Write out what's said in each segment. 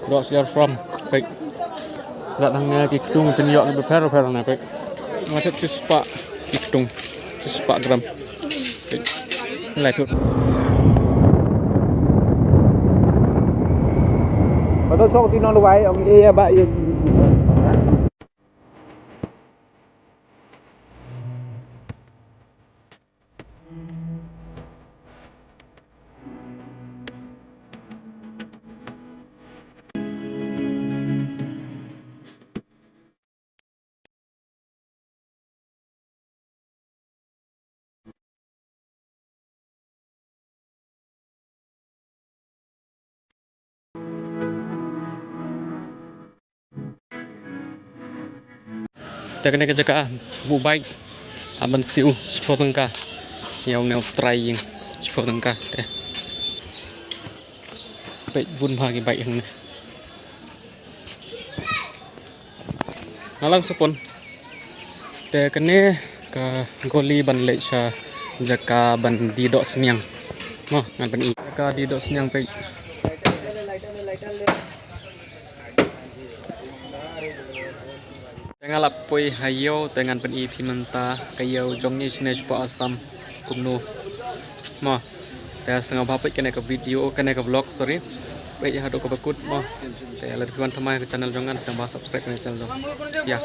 Where you are from? Baik. Datangnya Kiktung penyok lebih per na baik. Macet sispa Kiktung. Sispa gram. Baik. Like. Padahal sok tinong luwai ang iya ba iya. Kita kena kerja bu baik aban siu sepuluh tengkah yang neo trying sepuluh tengkah teh baik bun bagi baik yang malam sepon teh kena ke goli ban leca jaka ban di dok senyang oh ngan ban i jaka di dok senyang baik Tengah lapoi hayo dengan pen pimenta kayo jongni sines po asam kumno mo ta sanga bapit kena ke video kena ke vlog sorry baik ya hado ke bakut mo saya lagi kawan teman ke channel jongan sama subscribe ke channel jong ya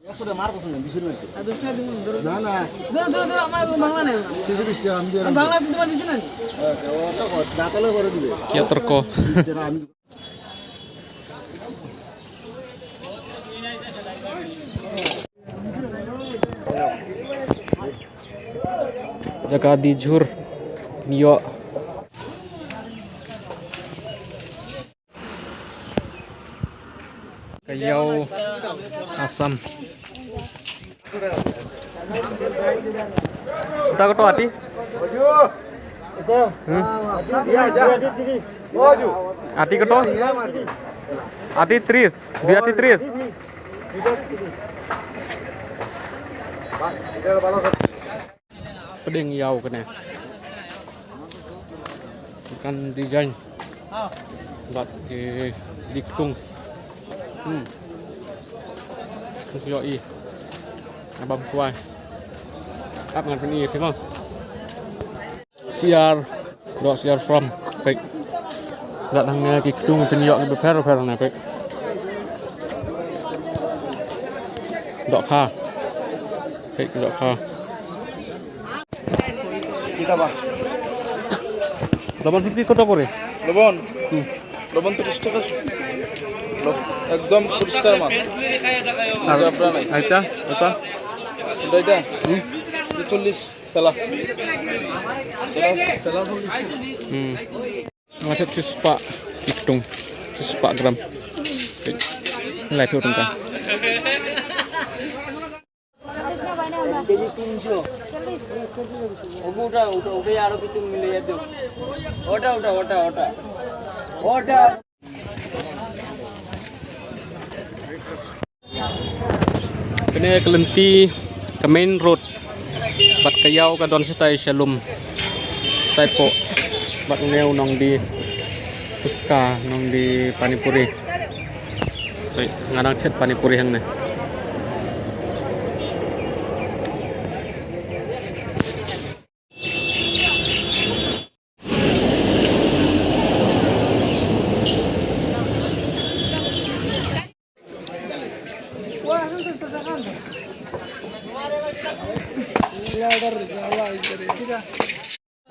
Ya sudah marah sudah di sini. Adusnya dulu. Nah. Dulu amai bangla nih. Bis jam dia. Bangla itu di sini. Oh, kok datang baru dulu. kia terko jaga dijur nio kayau asam udah ketua hati Iya aja. Maju. hati ketua hati tris dia hati tris peding yau kena ikan desain buat diktung yoi abang kuai up ngan peni thế không siar dot siar from baik datangnya Kiktung penyok lebih per na baik dok kha baik dok kha Kita Pak. লবণ 50 কত করে লবণ লবণ 30 টাকা একদম পরিষ্কার মাছ আর জাবরা নাই এটা এটা এটা 40 সালা সালা macet sispa Kiktung sispa gram baik like itu kan KG 300 ওটা আরো কিছু মিলে যেত ওটা kene kelenti ke main road bat kayau ka don setai shalom tai po bat neu nong di Puska nong di Panipuri baik ngarang chat Panipuri hang ne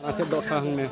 Macet dok hang ne